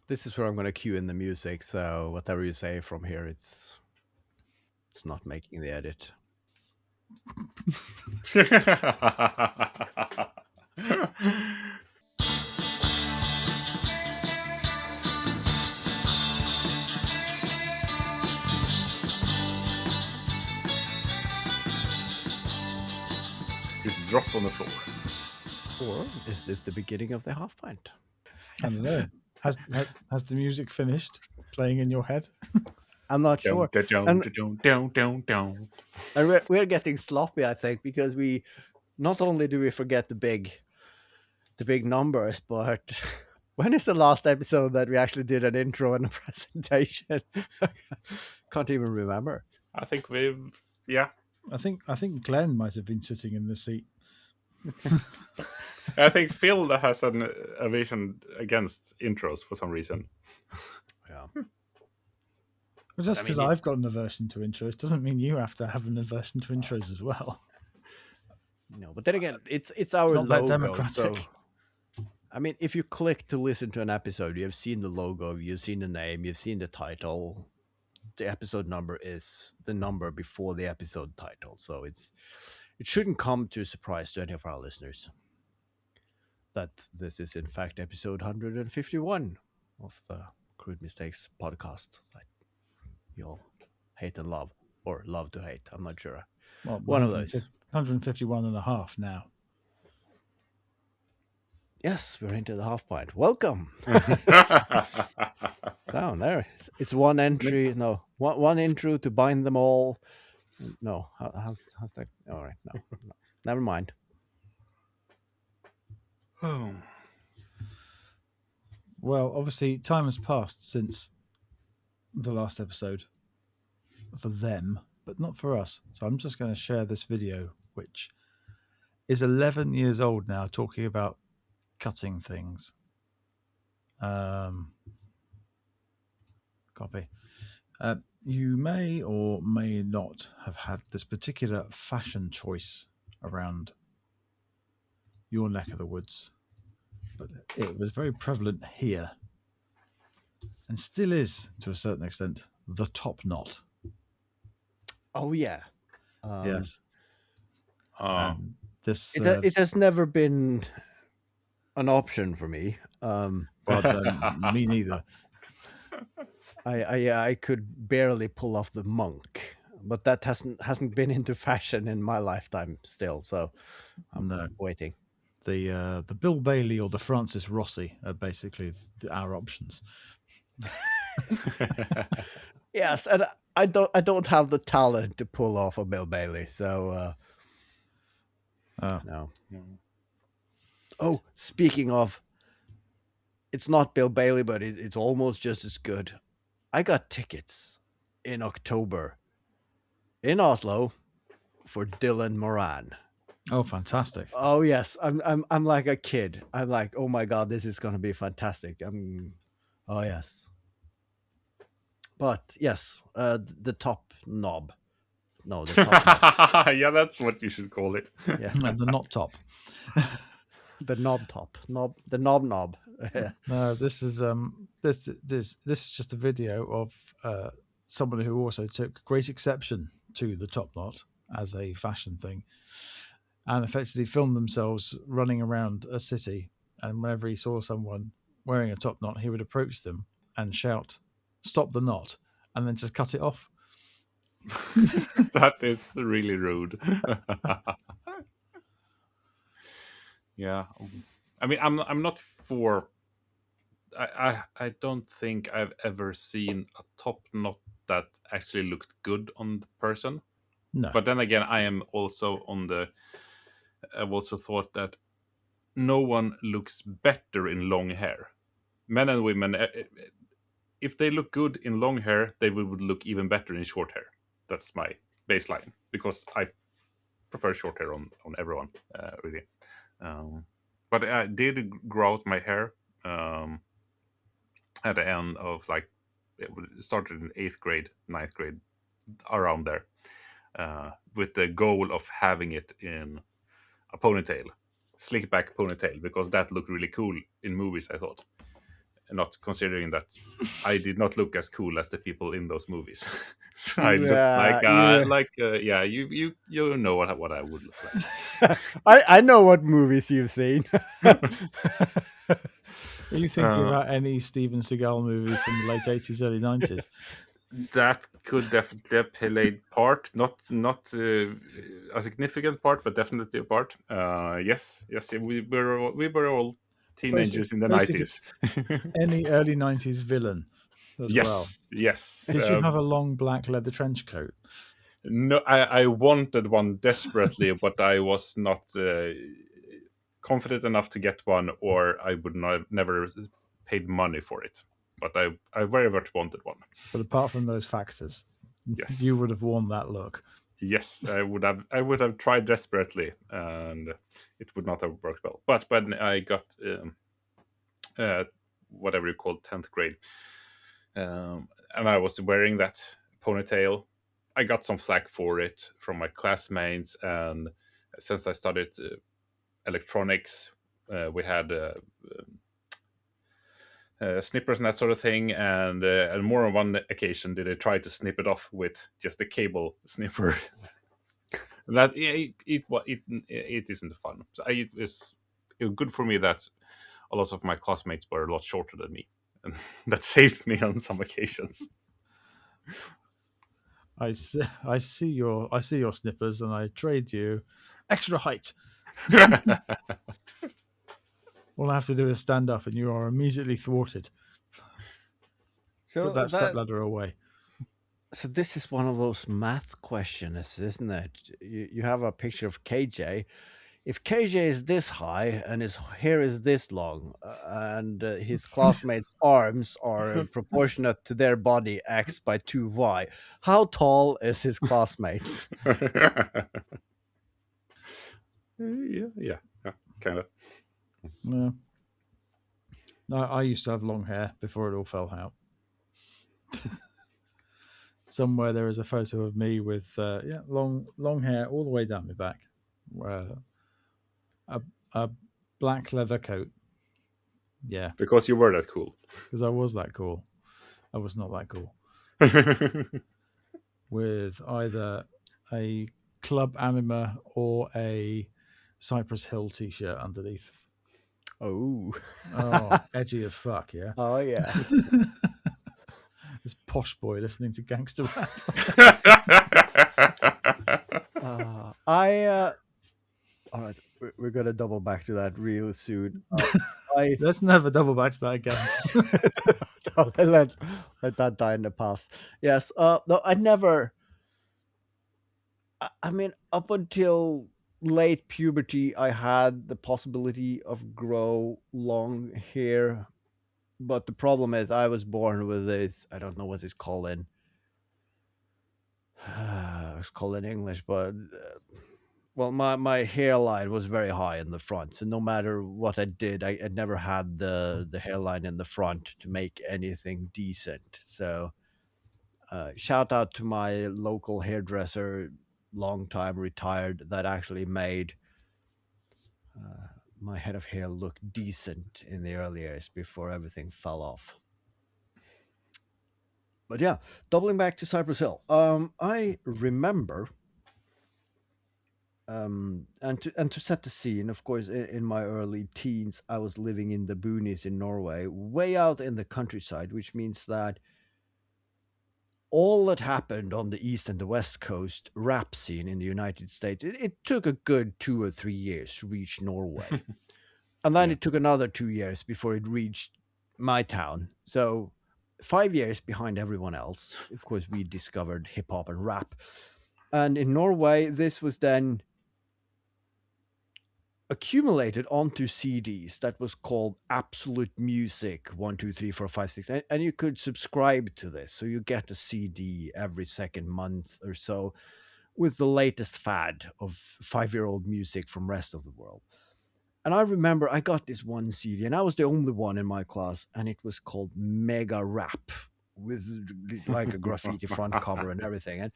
This is where I'm going to cue in the music. So whatever you say from here, it's not making the edit. It's dropped on the floor. Or is this the beginning of the half pint? I don't know. Has the music finished playing in your head? I'm not sure. And Down. we're getting sloppy, I think, because we not only do we forget the big numbers, but when is the last episode that we actually did an intro and a presentation? Can't even remember. I think yeah. I think Glenn might have been sitting in the seat. I think Phil has an aversion against intros for some reason. Yeah. Well, just because I've got an aversion to intros doesn't mean you have to have an aversion to intros as well. No, but then again, it's our not that logo. democratic. So, I mean, if you click to listen to an episode, you have seen the logo, you've seen the name, you've seen the title. The episode number is the number before the episode title, so it shouldn't come to a surprise to any of our listeners that this is in fact episode 151 of the Crude Mistakes podcast that you all hate and love, or love to hate. I'm not sure. Well, One of those. 151 and a half now. Yes, we're into the half pint. Welcome. Down there. It's one entry. No, one intro to bind them all. No, how's that? All right, no, never mind. Oh. Well, obviously, time has passed since the last episode for them, but not for us. So I'm just going to share this video, which is 11 years old now, talking about cutting things. Copy. You may or may not have had this particular fashion choice around your neck of the woods, but it was very prevalent here and still is to a certain extent the top knot. Oh yeah. Yes. This it has never been an option for me. Me neither. I could barely pull off the monk, but that hasn't been into fashion in my lifetime still. So I'm waiting. The Bill Bailey or the Francis Rossi are basically our options. Yes, and I don't have the talent to pull off a Bill Bailey. So no. Oh, speaking of, it's not Bill Bailey, but it's almost just as good. I got tickets in October in Oslo for Dylan Moran. Oh, fantastic! Oh yes, I'm like a kid. I'm like, oh my god, this is going to be fantastic. Oh yes, but yes, the top knob. No, the top knob. Yeah, that's what you should call it. Yeah, the knot top. The knob top, the knob. No, this is just a video of someone who also took great exception to the top knot as a fashion thing, and effectively filmed themselves running around a city. And whenever he saw someone wearing a top knot, he would approach them and shout, "Stop the knot!" and then just cut it off. That is really rude. Yeah, I mean, I'm not for. I don't think I've ever seen a top knot that actually looked good on the person. No, but then again, I am also on the. I've also thought that no one looks better in long hair. Men and women, if they look good in long hair, they would look even better in short hair. That's my baseline, because I prefer short hair on everyone, really. But I did grow out my hair at the end of, like, it started in 8th grade, 9th grade, around there, with the goal of having it in a ponytail, slick back ponytail, because that looked really cool in movies, I thought. not considering that I did not look as cool as the people in those movies. So I looked Yeah, yeah. yeah, you know what I would look like. I know what movies you've seen. Are you thinking Uh, about any Steven Seagal movie from the late 80s, early 90s? that could definitely have played part, not a significant part, but definitely a part. Yes, we were all teenagers in the Basically, 90s. any early 90s villain as well. Yes. Did you have a long black leather trench coat? No, I wanted one desperately, but I was not confident enough to get one, or I would not never paid money for it. But I very much wanted one. But apart from those factors, you Yes, would have worn that look. yes, I would have tried desperately, and it would not have worked well. But I got uh, whatever you call 10th grade, and I was wearing that ponytail. I got some flack for it from my classmates, and since I studied electronics, we had snippers and that sort of thing, and more on one occasion did I try to snip it off with just a cable snipper. That it isn't fun. So it was good for me that a lot of my classmates were a lot shorter than me, and that saved me on some occasions. I see your snippers, and I trade you extra height. All I have to do is stand up, and you are immediately thwarted. Put So that stepladder away. so this is one of those math questions, isn't it? You have a picture of KJ. If KJ is this high and his hair is this long, and his classmates' arms are proportionate to their body x by 2y, how tall is his classmates? Yeah, kind of. Yeah. I used to have long hair before it all fell out. Somewhere there is a photo of me with long hair all the way down my back, a, a black leather coat. Yeah, Because you were that cool. because I was that cool. I was not that cool. With either a Club Anima or a Cypress Hill t-shirt underneath. Oh, Oh, edgy as fuck, yeah. oh yeah. This posh boy listening to gangster rap. All right, we're gonna double back to that real soon. I Let's never double back to that again. no, let that die in the past. Yes. No, I never. I mean, up until late puberty, I had the possibility of grow long hair, but the problem is I was born with this. I don't know what it's called in. It's called in English, but well, my hairline was very high in the front, so no matter what I did, I never had the hairline in the front to make anything decent. So, shout out to my local hairdresser, long time retired, that actually made my head of hair look decent in the early years before everything fell off. But yeah, doubling back to Cypress Hill. I remember, and to set the scene, of course, in my early teens, I was living in the boonies in Norway, way out in the countryside, which means that all that happened on the east and the west coast rap scene in the United States, it took a good 2 or 3 years to reach Norway. And then Yeah. it took another 2 years before it reached my town. So 5 years behind everyone else. Of course, we discovered hip hop and rap. And in Norway, this was then accumulated onto CDs that was called Absolute Music 1, 2, 3, 4, 5, 6, and you could subscribe to this, so you get a CD every second month or so with the latest fad of 5-year-old music from rest of the world. And I remember I got this one CD, and I was the only one in my class, and it was called Mega Rap with like a graffiti front cover and everything. And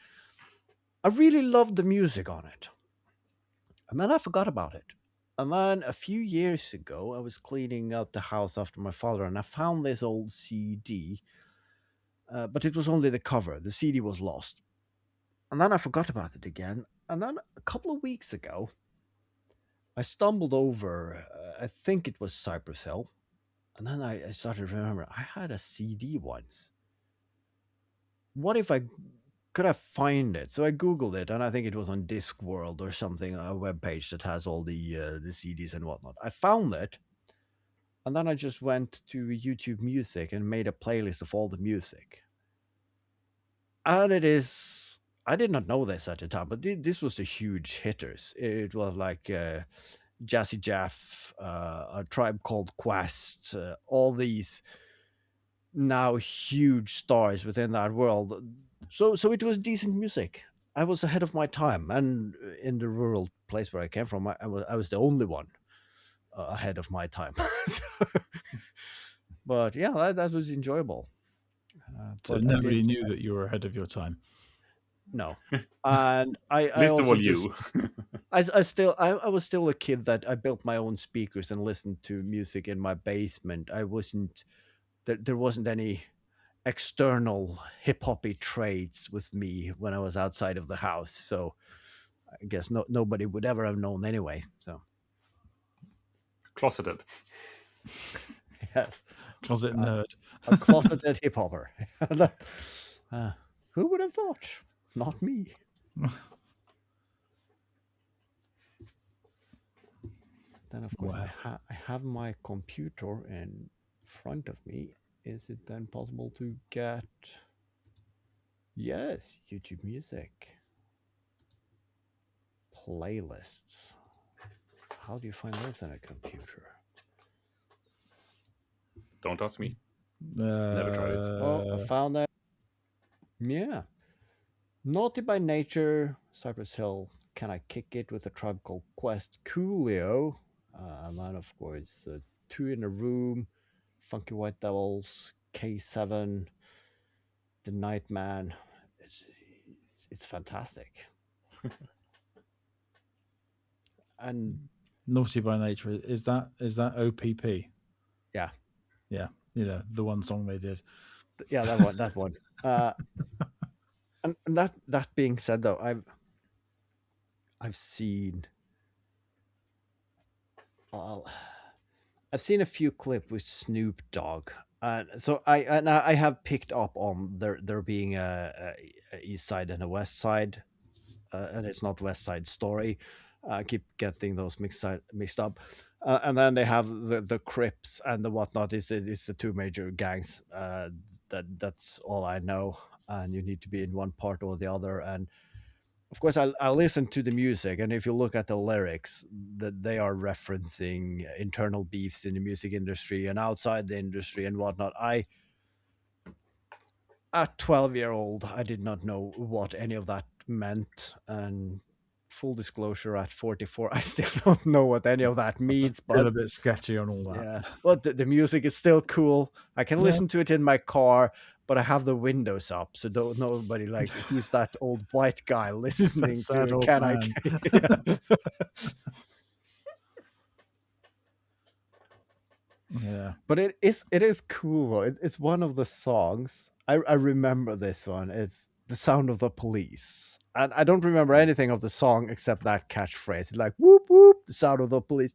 I really loved the music on it. And then I forgot about it. And then a few years ago, I was cleaning out the house after my father, and I found this old CD, but it was only the cover. The CD was lost. And then I forgot about it again. And then a couple of weeks ago, I stumbled over, I think it was Cypress Hill. And then I started remembering I had a CD once. What if could I find it? So I Googled it, and I think it was on Discworld or something, a web page that has all the CDs and whatnot. I found it, and then I just went to YouTube Music and made a playlist of all the music. And it is, I did not know this at the time, but this was the huge hitters. It was like Jazzy Jeff, A Tribe Called Quest, all these now huge stars within that world. So it was decent music. I was ahead of my time, and in the rural place where I came from, I was the only one ahead of my time. But yeah, that was enjoyable. So But I nobody did knew that you were ahead of your time. no, and I Least of also all just you. I was still a kid that I built my own speakers and listened to music in my basement. I wasn't there wasn't any external hip hoppy traits with me when I was outside of the house. So I guess nobody would ever have known anyway. So Closeted. yes, Closet nerd. a closeted hip hopper. Who would have thought? Not me. Then of course Wow. I have my computer in front of me. Is it then possible to get? Yes, YouTube Music playlists. How do you find those on a computer? Don't ask me. Never tried it. Oh, I found that. Yeah. Naughty by Nature, Cypress Hill, Can I Kick It with a Tribe Called Quest, Coolio, and then, of course, Two in a Room, Funky White Devils, K7, The Nightman. It's fantastic. And Naughty by Nature, is that OPP? yeah, Yeah, the one song they did. yeah, that one. And that being said, though, I've seen I've seen a few clips with Snoop Dogg, and so I have picked up on there being a East Side and a West Side, and it's not West Side Story. I keep getting those mixed up, and then they have the Crips and the whatnot. It's the two major gangs. That's all I know, and you need to be in one part or the other, and of course I listen to the music, and if you look at the lyrics, that they are referencing internal beefs in the music industry and outside the industry and whatnot. I At 12-year-old, I did not know what any of that meant, and full disclosure, at 44 I still don't know what any of that means, Still but a bit sketchy on all that. yeah, but the music is still cool. I can listen to it in my car, but I have the windows up, so don't nobody like who's that old white guy listening to sad it. old Can man. yeah. Yeah. But it is cool. It's one of the songs. I remember this one. It's The Sound of the Police. And I don't remember anything of the song except that catchphrase. It's like whoop whoop, the sound of the police.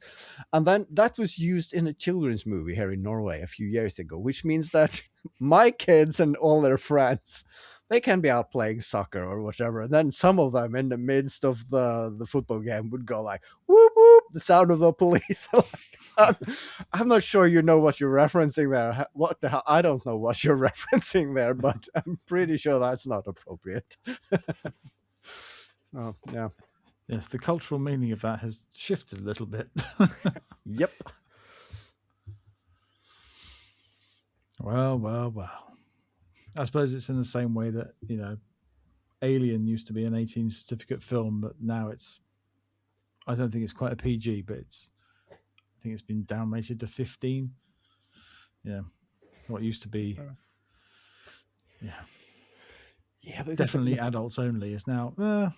And then that was used in a children's movie here in Norway a few years ago, which means that my kids and all their friends, they can be out playing soccer or whatever. And then some of them in the midst of the football game would go like whoop whoop, the sound of the police. I'm not sure you know what you're referencing there. What the hell? I don't know what you're referencing there, but I'm pretty sure that's not appropriate. Oh, yeah. Yes, the cultural meaning of that has shifted a little bit. Yep. Well. I suppose it's in the same way that, Alien used to be an 18 certificate film, but now I don't think it's quite a PG, but I think it's been downrated to 15. Yeah. What used to be, Yeah, definitely adults only is now,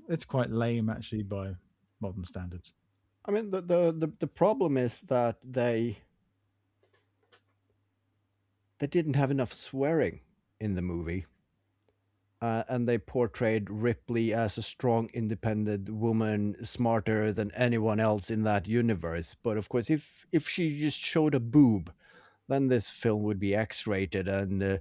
it's quite lame actually by modern standards. I mean, the problem is that they didn't have enough swearing in the movie. And they portrayed Ripley as a strong, independent woman, smarter than anyone else in that universe. But of course, if she just showed a boob, then this film would be X-rated, and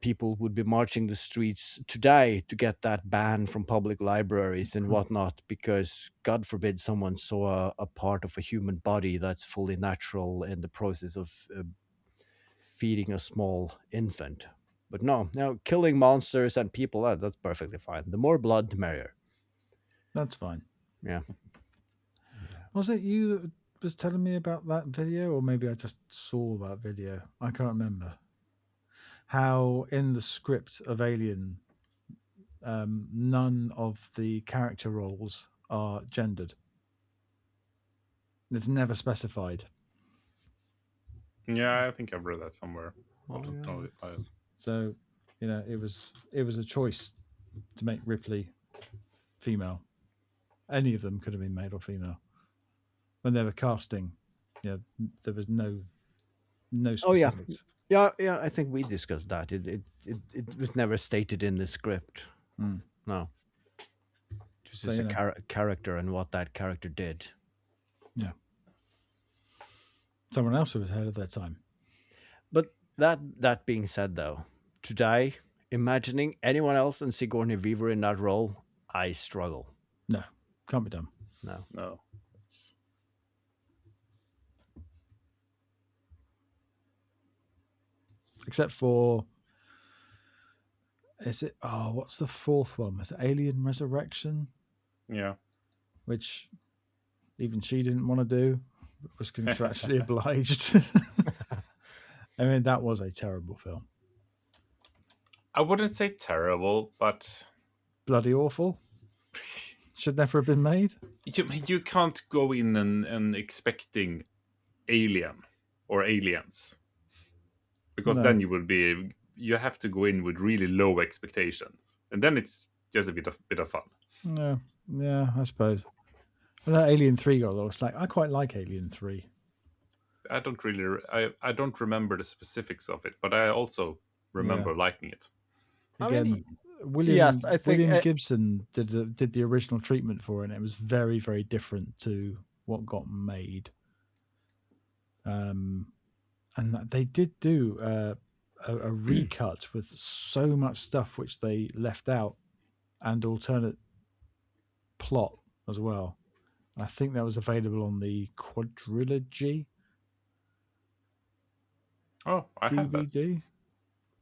people would be marching the streets today to get that ban from public libraries and whatnot, because God forbid someone saw a part of a human body that's fully natural in the process of feeding a small infant. But no, now killing monsters and people, that's perfectly fine. The more blood, the merrier. That's fine. Yeah. Was it you that was telling me about that video, or maybe I just saw that video? I can't remember. How in the script of Alien, none of the character roles are gendered. It's never specified. Yeah, I think I've read that somewhere. I Oh, don't yeah, know if I. So, it was a choice to make Ripley female. Any of them could have been male or female. When they were casting, there was no Oh, yeah. specifics. Yeah, yeah. I think we discussed that. It was never stated in the script. Mm. No, it was So, just a character and what that character did. yeah. Someone else who was ahead of their time. But that being said, though, today, imagining anyone else and Sigourney Weaver in that role, I struggle. No, can't be done. No. No. Except for, is it? Oh, what's the fourth one? Was it Alien Resurrection? Yeah. Which even she didn't want to do, but was contractually obliged. I mean, that was a terrible film. I wouldn't say terrible, but Bloody awful. Should never have been made. you can't go in and expecting Alien or Aliens, because No. then you have to go in with really low expectations, and then it's just a bit of fun. Yeah, I suppose. Well, that Alien 3 got a lot of slack. I quite like Alien 3. I don't remember the specifics of it, but I also remember liking it. Again, I mean, William yes, I think William Gibson did the original treatment for it, and it was very, very different to what got made. And they did do a recut with so much stuff which they left out, and alternate plot as well. I think that was available on the Quadrilogy Oh, I have that. DVD.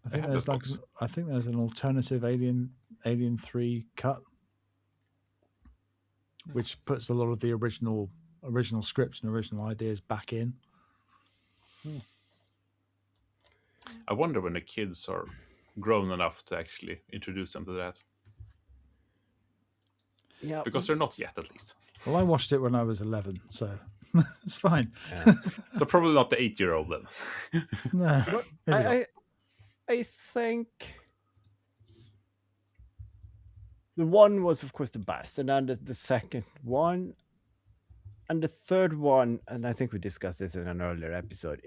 I think there's an alternative Alien 3 cut, which puts a lot of the original scripts and original ideas back in. I wonder when the kids are grown enough to actually introduce them to that. Yeah, because they're not yet, at least. Well, I watched it when I was 11, so it's fine. Yeah. So probably not the 8-year-old then. No, maybe not. I think the one was, of course, the best, and then the second one, and the third one, and I think we discussed this in an earlier episode.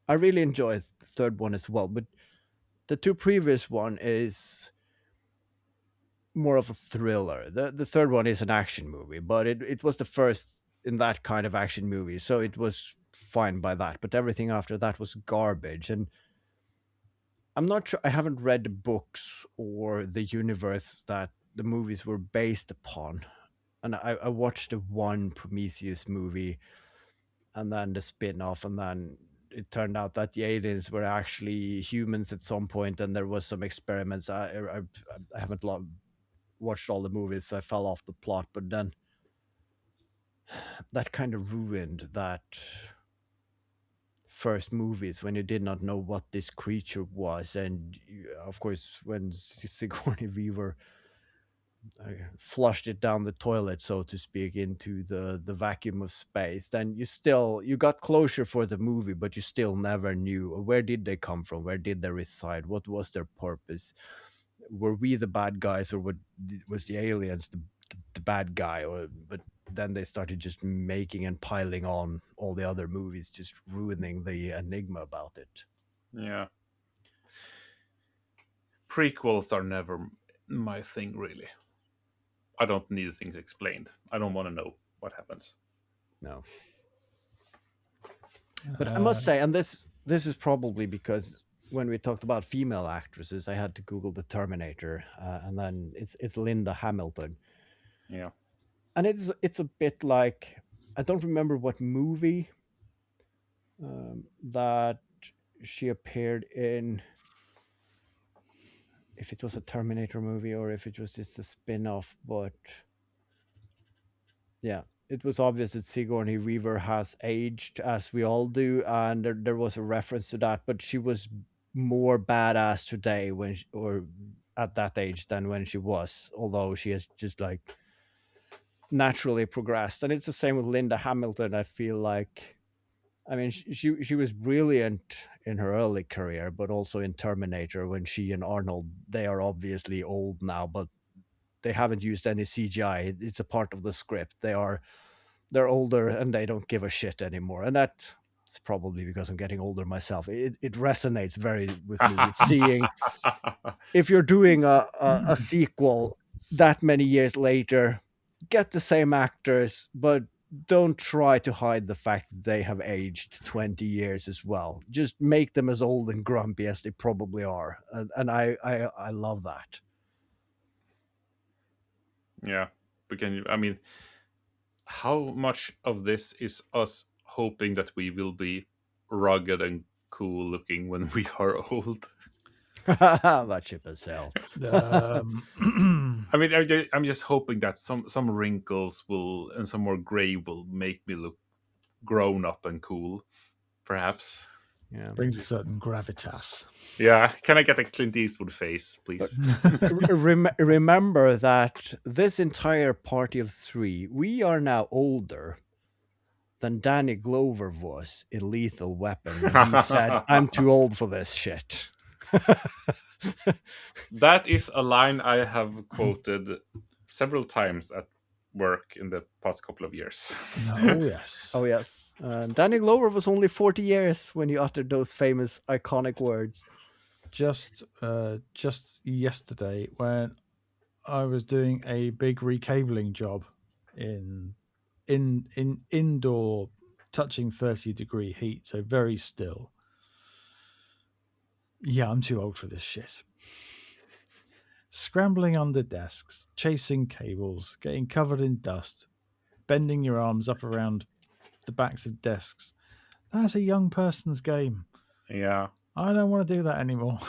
I really enjoy the third one as well, but the two previous one is more of a thriller. The third one is an action movie, but it was the first in that kind of action movie, so it was fine by that. But everything after that was garbage, and I'm not sure. I haven't read the books or the universe that the movies were based upon, and I watched the one Prometheus movie, and then the spin-off, and then it turned out that the aliens were actually humans at some point, and there was some experiments. I haven't watched all the movies, so I fell off the plot. But then that kind of ruined that first movies when you did not know what this creature was, and of course when Sigourney Weaver flushed it down the toilet, so to speak, into the vacuum of space, then you got closure for the movie, but you still never knew where did they come from, where did they reside, what was their purpose, were we the bad guys, or was the aliens the bad guy, or but then they started just making and piling on all the other movies, just ruining the enigma about it. Yeah. Prequels are never my thing, really. I don't need things explained. I don't want to know what happens. No. But I Uh, must say, and this is probably because when we talked about female actresses, I had to Google the Terminator, and then it's Linda Hamilton, Yeah. and it's a bit like, I don't remember what movie that she appeared in, if it was a Terminator movie or if it was just a spin-off, but yeah, it was obvious that Sigourney Weaver has aged, as we all do, and there was a reference to that. But she was more badass today or at that age than when she was, although she has just like naturally progressed. And it's the same with Linda Hamilton. I feel like, I mean, she was brilliant in her early career, but also in Terminator when she and Arnold, they are obviously old now, but they haven't used any CGI. It's a part of the script. They're older and they don't give a shit anymore. And that's probably because I'm getting older myself. It resonates very with me seeing, if you're doing a sequel that many years later, get the same actors, but don't try to hide the fact that they have aged 20 years as well. Just make them as old and grumpy as they probably are. And I love that. Yeah. But can you, I mean, how much of this is us hoping that we will be rugged and cool looking when we are old? That ship has sailed. I mean, I'm just hoping that some wrinkles will and some more gray will make me look grown up and cool, perhaps. Yeah. brings a certain gravitas. Yeah, can I get a Clint Eastwood face, please? Remember that this entire party of three, we are now older than Danny Glover was in Lethal Weapon when he said, "I'm too old for this shit." That is a line I have quoted several times at work in the past couple of years. Oh yes. Oh yes, Danny Glover was only 40 years when he uttered those famous iconic words. Just yesterday when I was doing a big recabling job in indoor, touching 30-degree heat, so very still. Yeah, I'm too old for this shit. Scrambling under desks, chasing cables, getting covered in dust, bending your arms up around the backs of desks. That's a young person's game. Yeah. I don't want to do that anymore.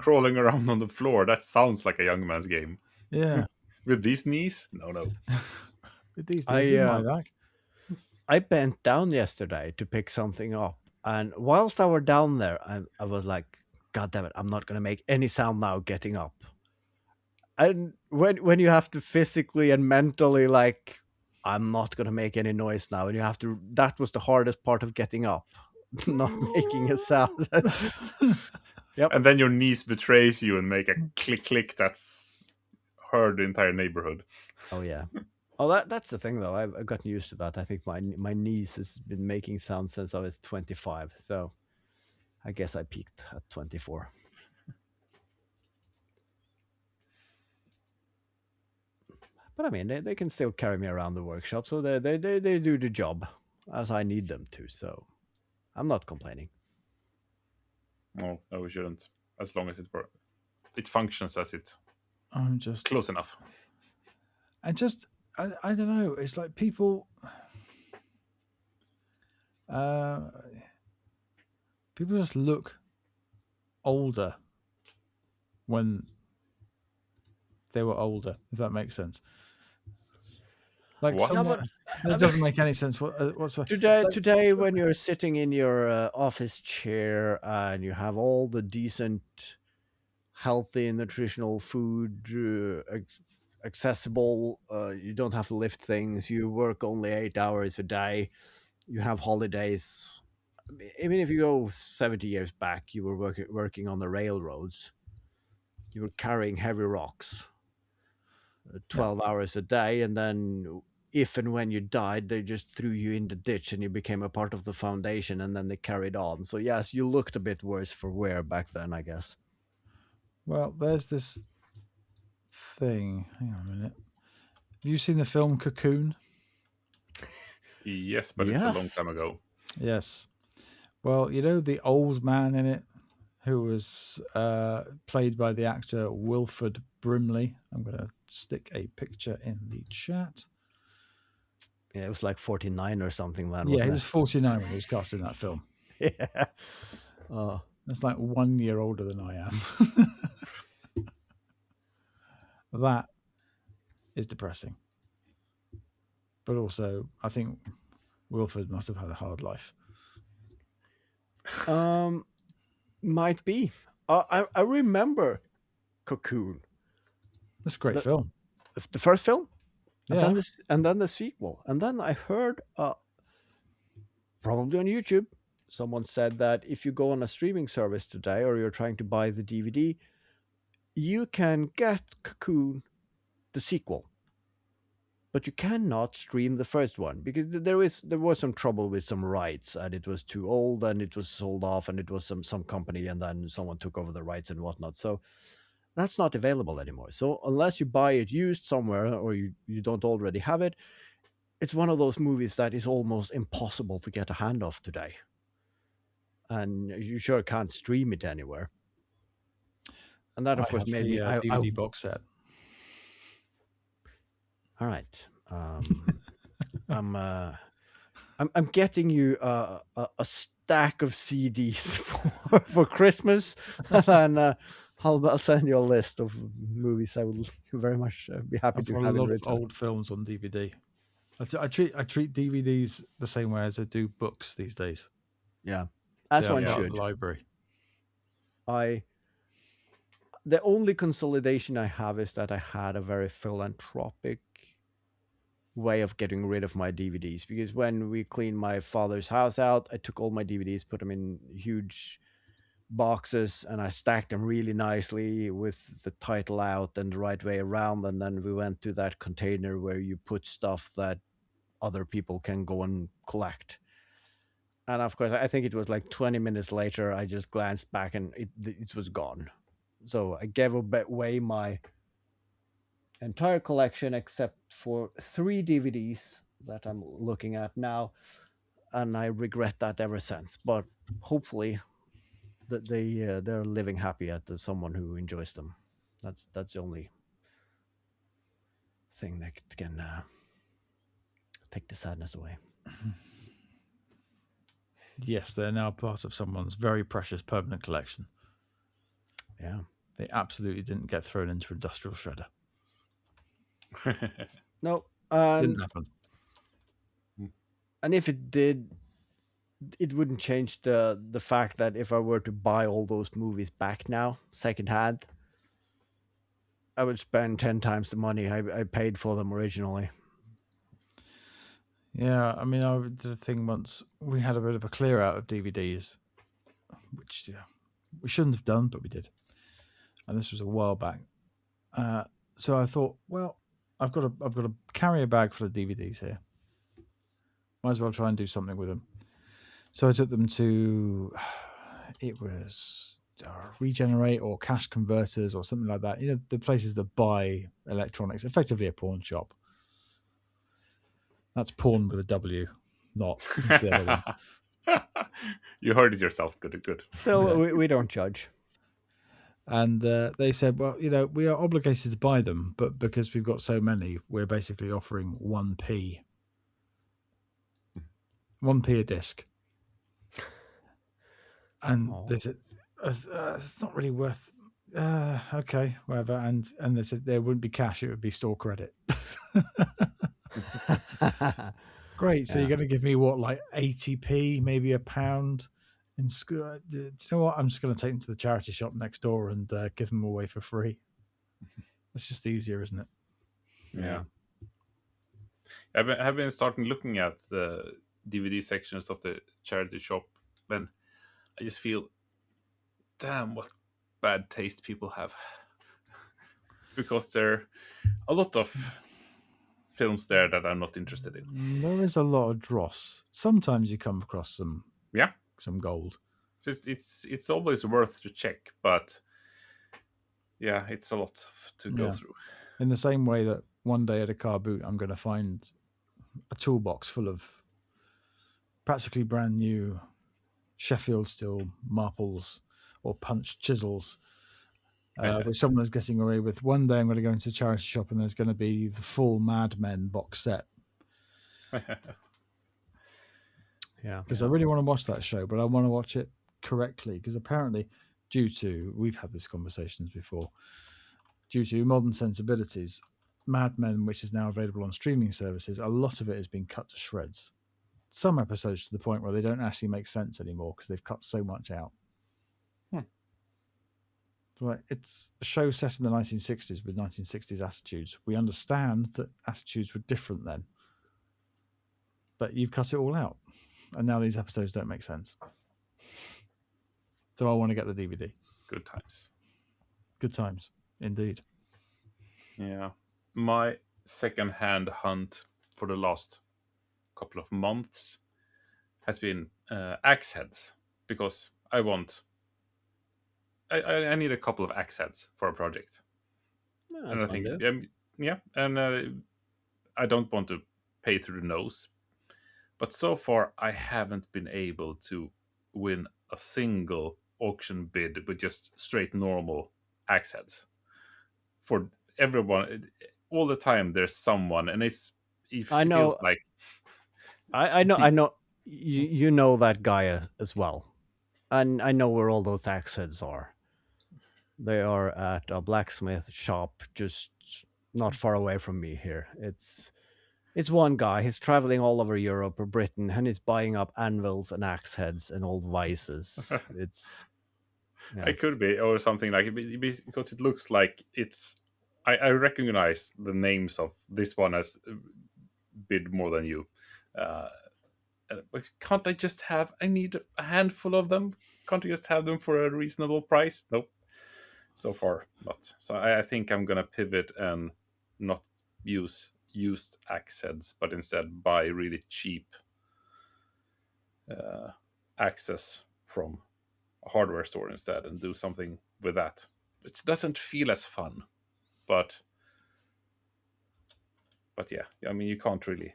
Crawling around on the floor, that sounds like a young man's game. Yeah. With these knees? No. With these I days, with my back. I bent down yesterday to pick something up, and whilst I were down there, I was like, "God damn it! I'm not gonna make any sound now getting up." And when you have to physically and mentally like, I'm not gonna make any noise now, and you have to. That was the hardest part of getting up, not making a sound. Yep. And then your niece betrays you and make a click click that's heard the entire neighborhood. Oh yeah. Oh, that's the thing though. I've gotten used to that. I think my niece has been making sounds since I was 25. So I guess I peaked at 24. But I mean, they can still carry me around the workshop, so they do the job as I need them to. So I'm not complaining. No, we shouldn't. As long as it functions as it I'm just close enough. I don't know. It's like people people just look older when they were older, if that makes sense. Like What? Yeah, someone, but it doesn't make any sense whatsoever. today when you're sitting in your office chair and you have all the decent, healthy, nutritional food accessible, you don't have to lift things. You work only 8 hours a day. You have holidays. Even if you go 70 years back, you were working on the railroads. You were carrying heavy rocks, 12 hours a day, and then if and when you died, they just threw you in the ditch and you became a part of the foundation, and then they carried on. So yes, you looked a bit worse for wear back then, I guess. Well, there's this thing. Hang on a minute. Have you seen the film Cocoon? Yes, but it's a long Yes. time ago. Yes. Well, you know the old man in it who was played by the actor Wilford Brimley. I'm going to stick a picture in the chat. Yeah, it was like 49 or something then, Yeah, he wasn't was 49 when he was cast in that film. it? Yeah. Oh. That's like 1 year older than I am. That is depressing. But also, I think Wilford must have had a hard life. Might be. I remember Cocoon, That's a great the, film. the first film, Yeah. and then the sequel, and then I heard, probably on YouTube, someone said that if you go on a streaming service today, or you're trying to buy the DVD, you can get Cocoon, the sequel, but you cannot stream the first one because there was some trouble with some rights, and it was too old, and it was sold off, and it was some company, and then someone took over the rights and whatnot. So that's not available anymore. So unless you buy it used somewhere, or you don't already have it, it's one of those movies that is almost impossible to get a hand of today, and you sure can't stream it anywhere. And that, I of course, have made the me. DVD box set. All right. I'm I'm getting you a stack of CDs for Christmas, and then I'll send you a list of movies I would very much be happy I've to got a have in lot of return. old films on DVD. I treat DVDs the same way as I do books these days. Yeah, as They are one part of the should. library. The only consolidation I have is that I had a very philanthropic way of getting rid of my DVDs, because when we cleaned my father's house out, I took all my DVDs, put them in huge boxes, and I stacked them really nicely with the title out and the right way around, and then we went to that container where you put stuff that other people can go and collect. And of course, I think it was like 20 minutes later, I just glanced back and it was gone. So I gave away my entire collection except for 3 DVDs that I'm looking at now, and I regret that ever since. But hopefully, that they're living happy at someone who enjoys them. That's the only thing that can take the sadness away. Yes, they're now part of someone's very precious permanent collection. Yeah. They absolutely didn't get thrown into industrial shredder. No, Didn't happen. and if it did, it wouldn't change the fact that if I were to buy all those movies back now, secondhand, I would spend 10 times the money I paid for them originally. Yeah, I mean, I did a thing once. We had a bit of a clear out of DVDs, which we shouldn't have done, but we did. And this was a while back. So I thought, well, I've got to carry a bag full of DVDs here. Might as well try and do something with them. So I took them to, it was Regenerate or Cash Converters or something like that. You know, the places that buy electronics, effectively a pawn shop. That's porn with a W, not the other one. You heard it yourself. Good, good. Still, we don't judge. And they said, well, you know, we are obligated to buy them, but because we've got so many, we're basically offering 1p. 1p a disc. And they said, it's not really worth. Okay, whatever. And they said there wouldn't be cash; it would be store credit. Great. So Yeah. you're going to give me what, like 80p, maybe £1 in school? Do you know what? I'm just going to take them to the charity shop next door and give them away for free. That's just easier, isn't it? Yeah. I've been starting looking at the DVD sections of the charity shop, and I just feel, damn, what bad taste people have. Because there are a lot of films there that I'm not interested in. There is a lot of dross. Sometimes you come across Yeah, some gold. so it's always worth to check, but yeah, it's a lot to go through. In the same way that one day at a car boot, I'm going to find a toolbox full of practically brand new Sheffield steel marples or punch chisels, which someone is getting away with. One day I'm going to go into a charity shop and there's going to be the full Mad Men box set. Yeah. Because I really want to watch that show, but I want to watch it correctly. Because apparently, we've had these conversations before, due to modern sensibilities, Mad Men, which is now available on streaming services, a lot of it has been cut to shreds. Some episodes to the point where they don't actually make sense anymore because they've cut so much out. So like, it's a show set in the 1960s with 1960s attitudes. We understand that attitudes were different then, but you've cut it all out, and now these episodes don't make sense. So I want to get the DVD. Good times. Good times, indeed. Yeah. My second-hand hunt for the last couple of months has been axe heads, because I need a couple of axe heads for a project. Yeah, And I think, I don't want to pay through the nose. But so far, I haven't been able to win a single auction bid with just straight normal axe heads. For everyone, all the time, there's someone, and it I know. feels like I know. You know that guy as well, and I know where all those axe heads are. They are at a blacksmith shop just not far away from me here. It's one guy. He's traveling all over Europe or Britain, and he's buying up anvils and axe heads and old vices. It's it could be, or something like it, because it looks like it's. I recognize the names of this one as bid more than you. But can't I just have? I need a handful of them. Can't I just have them for a reasonable price? Nope. So far, not. So I think I'm gonna pivot and not use used axe heads, but instead buy really cheap axes from a hardware store instead, and do something with that. It doesn't feel as fun, but yeah. I mean, you can't really.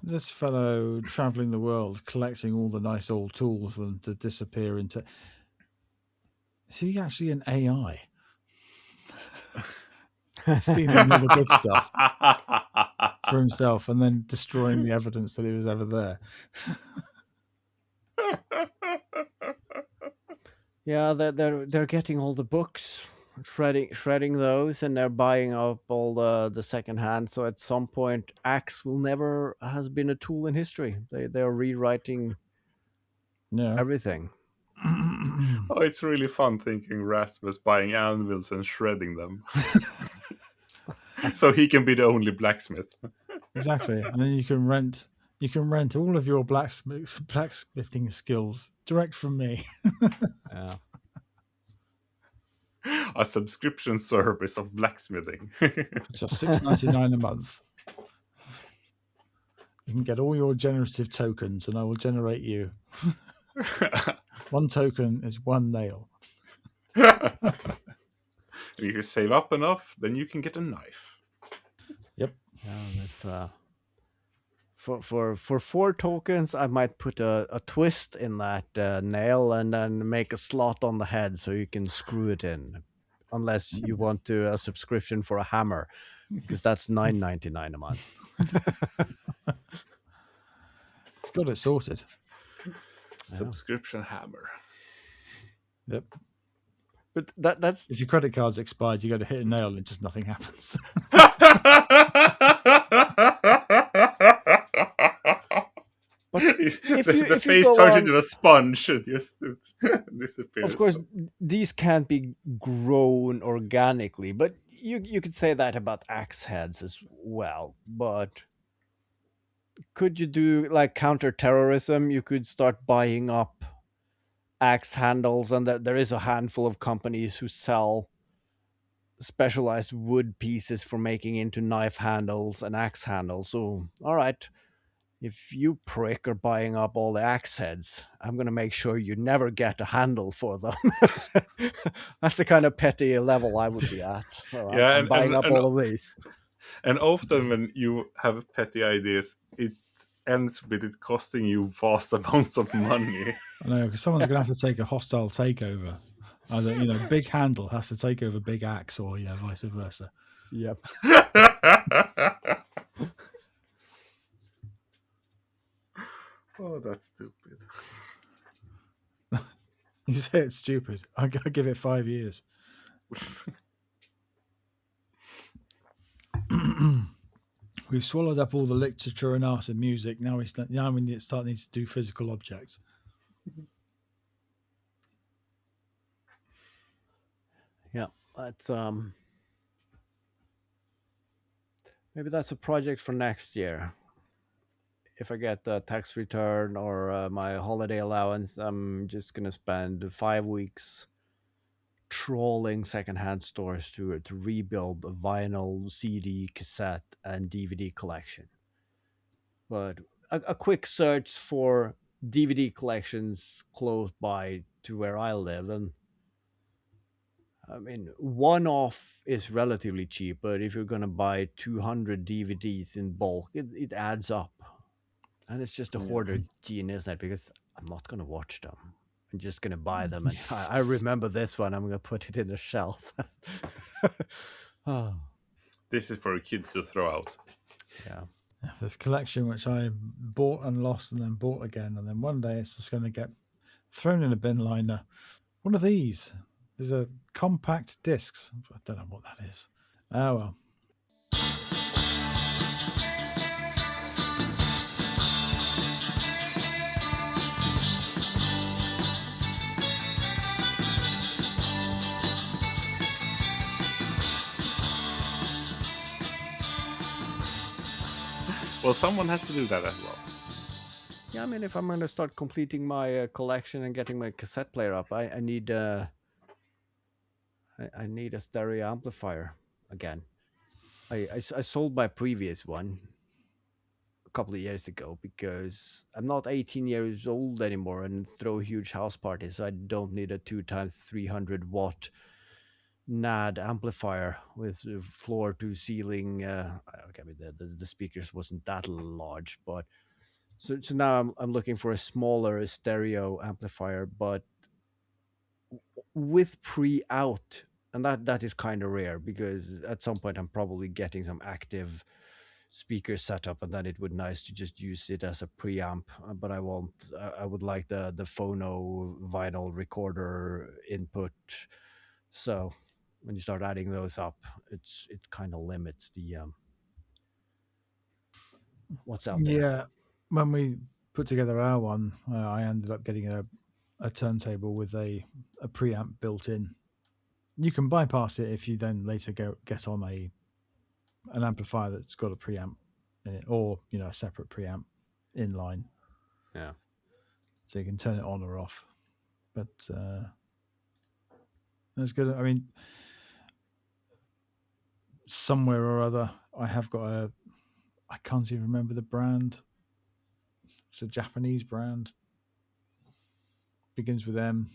This fellow traveling the world, collecting all the nice old tools and to disappear into. Is he actually an AI? Stealing all the good stuff for himself and then destroying the evidence that it was ever there. Yeah, they're getting all the books, shredding those, and they're buying up all the second hand. So at some point, axe will never has been a tool in history. They're rewriting everything. Oh, it's really fun thinking Rasmus buying anvils and shredding them, so he can be the only blacksmith. Exactly, and then you can rent all of your blacksmithing skills direct from me. Yeah. A subscription service of blacksmithing. Just $6.99 a month. You can get all your generative tokens, and I will generate you. One token is one nail. If you save up enough, then you can get a knife. Yep. For 4 tokens, I might put a twist in that nail and then make a slot on the head so you can screw it in. Unless you want a subscription for a hammer, because that's $9.99 a month. It's got it sorted. Subscription hammer. Yep. But that's if your credit card's expired, you go to hit a nail and just nothing happens. But if the face turns into a sponge and just disappears. Of course, these can't be grown organically, but you could say that about axe heads as well. But could you do like counter-terrorism? You could start buying up axe handles, and there is a handful of companies who sell specialized wood pieces for making into knife handles and axe handles. So, all right, if you prick are buying up all the axe heads, I'm going to make sure you never get a handle for them. That's the kind of petty level I would be at. So Yeah, I'm buying up all of these. and often when you have petty ideas, it ends with it costing you vast amounts of money. I know, because someone's going to have to take a hostile takeover. Either, big handle has to take over big axe, or vice versa. Yep. Oh, that's stupid. You say it's stupid. I give it 5 years. We've swallowed up all the literature and art and music. Now we need to start needing to do physical objects. Yeah, that's maybe that's a project for next year. If I get the tax return or my holiday allowance, I'm just gonna spend 5 weeks trawling secondhand stores to rebuild a vinyl, CD, cassette, and DVD collection. But a quick search for DVD collections close by to where I live, and I mean, one off is relatively cheap, but if you're going to buy 200 DVDs in bulk, it adds up. And it's just a hoarder gene, isn't it? Because I'm not going to watch them. I'm just going to buy them. And I remember this one. I'm going to put it in the shelf. Oh, This is for kids to throw out. yeah. This collection which I bought and lost and then bought again, and then one day it's just going to get thrown in a bin liner. What are these? There's a compact discs. I don't know what that is. Oh well. Well, someone has to do that as well. Yeah, I mean, if I'm going to start completing my collection and getting my cassette player up, I need I need a stereo amplifier again. I sold my previous one a couple of years ago because I'm not 18 years old anymore and throw huge house parties. So I don't need a 2 times 300 watt NAD amplifier with floor to ceiling. Okay, I mean, the speakers wasn't that large, but so now I'm looking for a smaller stereo amplifier, but with pre-out, and that is kind of rare because at some point I'm probably getting some active speaker setup, and then it would nice to just use it as a preamp. But I won't. I would like the phono vinyl recorder input. So when you start adding those up, it kind of limits the what's out there. Yeah, when we put together our one, I ended up getting a turntable with a preamp built in. You can bypass it if you then later get on an amplifier that's got a preamp in it, or a separate preamp inline. Yeah. So you can turn it on or off. But that's good. I mean, somewhere or other, I have got I can't even remember the brand. It's a Japanese brand. Begins with M.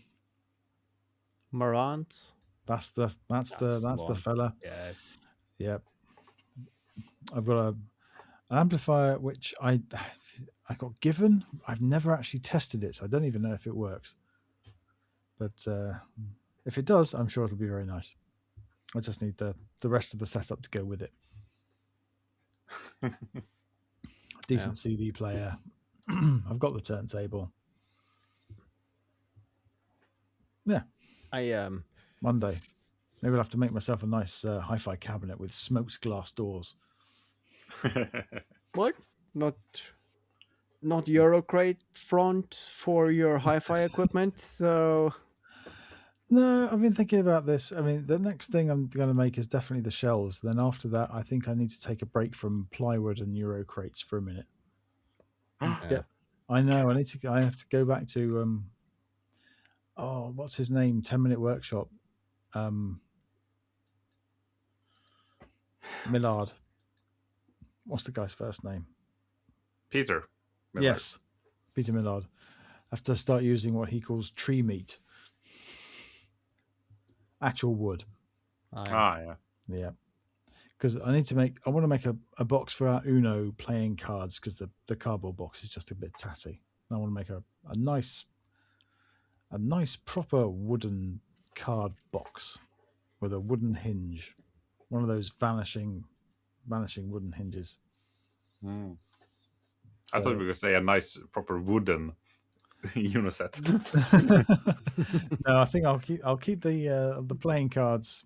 Moran. That's the one. fella. Yeah. Yep. I've got an amplifier which I got given. I've never actually tested it, so I don't even know if it works. But if it does, I'm sure it'll be very nice. I just need the rest of the setup to go with it. Decent CD player. I've got the turntable. Yeah. One day. Maybe I'll have to make myself a nice hi-fi cabinet with smoked glass doors. What? Not Eurocrate front for your hi-fi equipment. So no, I've been thinking about this. I mean, the next thing I'm going to make is definitely the shelves. Then after that, I think I need to take a break from plywood and Eurocrates for a minute. I know. I have to go back to what's his name? 10-Minute Workshop. Millard. What's the guy's first name? Peter Millard. Yes, Peter Millard. I have to start using what he calls tree meat, actual wood. Yeah. Yeah, because I want to make a box for our Uno playing cards because the cardboard box is just a bit tatty. I want to make a nice proper wooden card box with a wooden hinge, one of those vanishing wooden hinges. Mm. So, I thought we were going to say a nice, proper wooden uniset. no, I think I'll keep the playing cards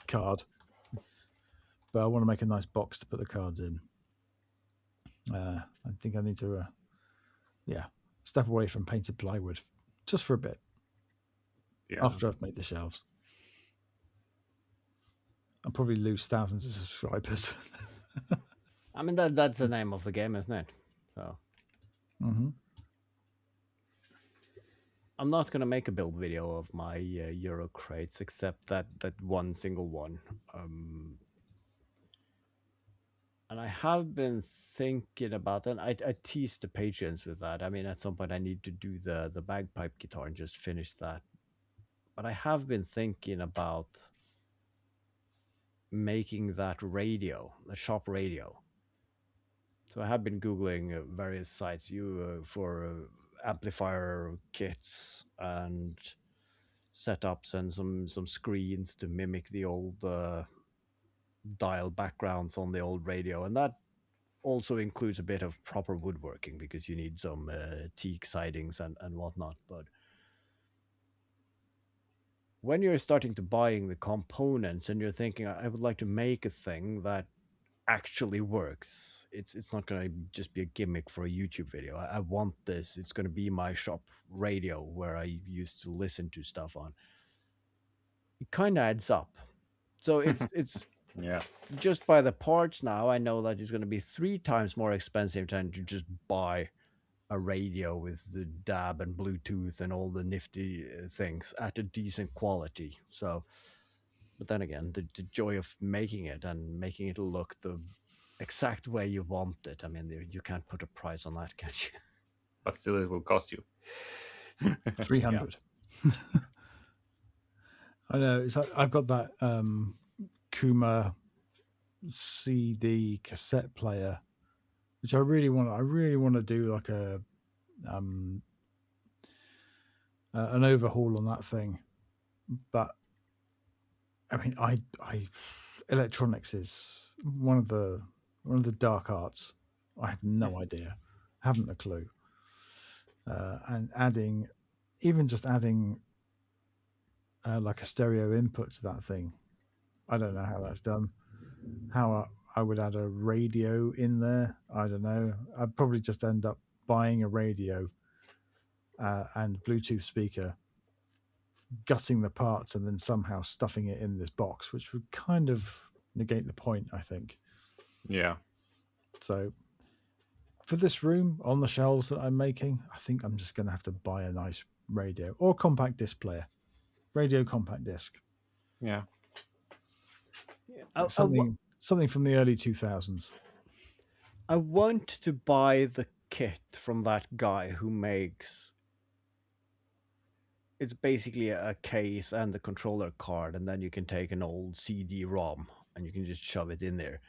card, but I want to make a nice box to put the cards in. I think I need to, step away from painted plywood just for a bit after I've made the shelves. I'll probably lose thousands of subscribers. I mean, that's the name of the game, isn't it? So I'm not gonna make a build video of my Euro crates, except that one single one. And I have been thinking about, and I teased the patrons with that. I mean, at some point I need to do the bagpipe guitar and just finish that. But I have been thinking about making that radio, the shop radio. So I have been Googling various sites for amplifier kits and setups and some screens to mimic the old dial backgrounds on the old radio, and that also includes a bit of proper woodworking because you need some teak sidings and whatnot. But when you're starting to buying the components and you're thinking, I would like to make a thing that actually works, it's not going to just be a gimmick for a YouTube video. I want this. It's going to be my shop radio where I used to listen to stuff on. It kind of adds up. So it's Yeah. just by the parts now, I know that it's going to be 3 times more expensive than to just buy a radio with the DAB and Bluetooth and all the nifty things at a decent quality. So, but then again, the joy of making it and making it look the exact way you want it. I mean, you can't put a price on that, can you? But still, it will cost you. 300. I know. It's like I've got that Kuma CD cassette player, which I really want. I really want to do like an overhaul on that thing. But I mean, I electronics is one of the dark arts. I have no idea, haven't a clue. And adding like a stereo input to that thing, I don't know how that's done. How I would add a radio in there, I don't know. I'd probably just end up buying a radio and Bluetooth speaker, gutting the parts, and then somehow stuffing it in this box, which would kind of negate the point, I think. Yeah. So for this room on the shelves that I'm making, I think I'm just going to have to buy a nice radio or compact disc player. Radio compact disc. Yeah. Something from the early 2000s. I want to buy the kit from that guy who makes. It's basically a case and the controller card, and then you can take an old CD-ROM and you can just shove it in there.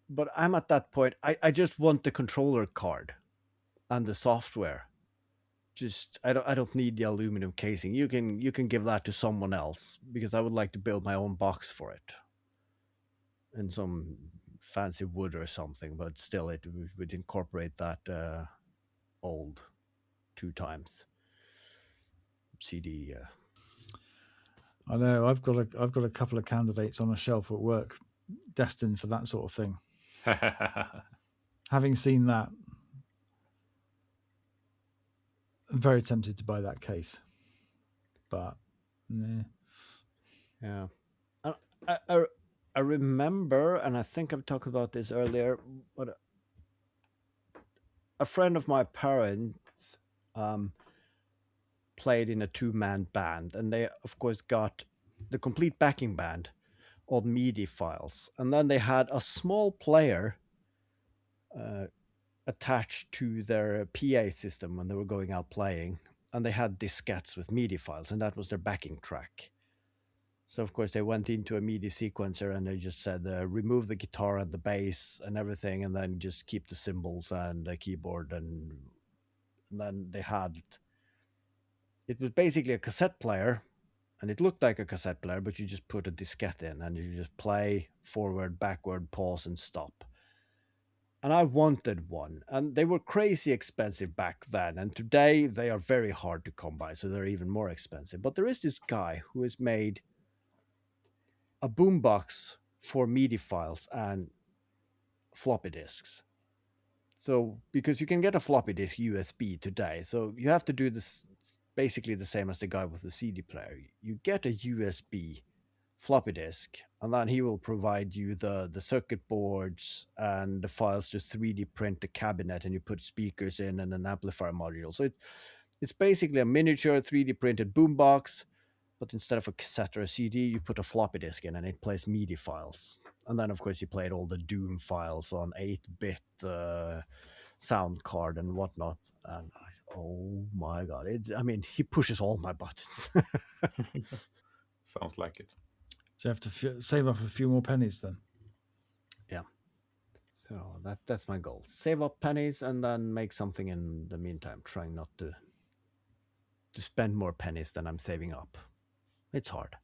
But I'm at that point. I just want the controller card and the software. Just I don't need the aluminum casing. You can give that to someone else because I would like to build my own box for it. And some fancy wood or something, but still it would incorporate that old 2 times CD. I know I've got a couple of candidates on a shelf at work destined for that sort of thing. Having seen that, I'm very tempted to buy that case, but nah. Yeah. I remember, and I think I've talked about this earlier, but a friend of my parents played in a 2-man band, and they of course got the complete backing band, on MIDI files. And then they had a small player attached to their PA system when they were going out playing. And they had diskettes with MIDI files, and that was their backing track. So, of course, they went into a MIDI sequencer and they just said, remove the guitar and the bass and everything, and then just keep the cymbals and the keyboard. And then they had, it was basically a cassette player, and it looked like a cassette player, but you just put a diskette in and you just play forward, backward, pause, and stop. And I wanted one, and they were crazy expensive back then, and today they are very hard to come by, so they're even more expensive. But there is this guy who has made a boombox for MIDI files and floppy disks. So, because you can get a floppy disk USB today, so you have to do this basically the same as the guy with the CD player. You get a USB floppy disk, and then he will provide you the circuit boards and the files to 3D print the cabinet, and you put speakers in and an amplifier module. So it's basically a miniature 3D printed boombox, but instead of a cassette or a CD, you put a floppy disk in and it plays MIDI files. And then, of course, you played all the Doom files on 8-bit sound card and whatnot. And oh my God, he pushes all my buttons. Sounds like it. So you have to save up a few more pennies then. Yeah. So that's my goal. Save up pennies and then make something in the meantime, trying not to spend more pennies than I'm saving up. It's hard.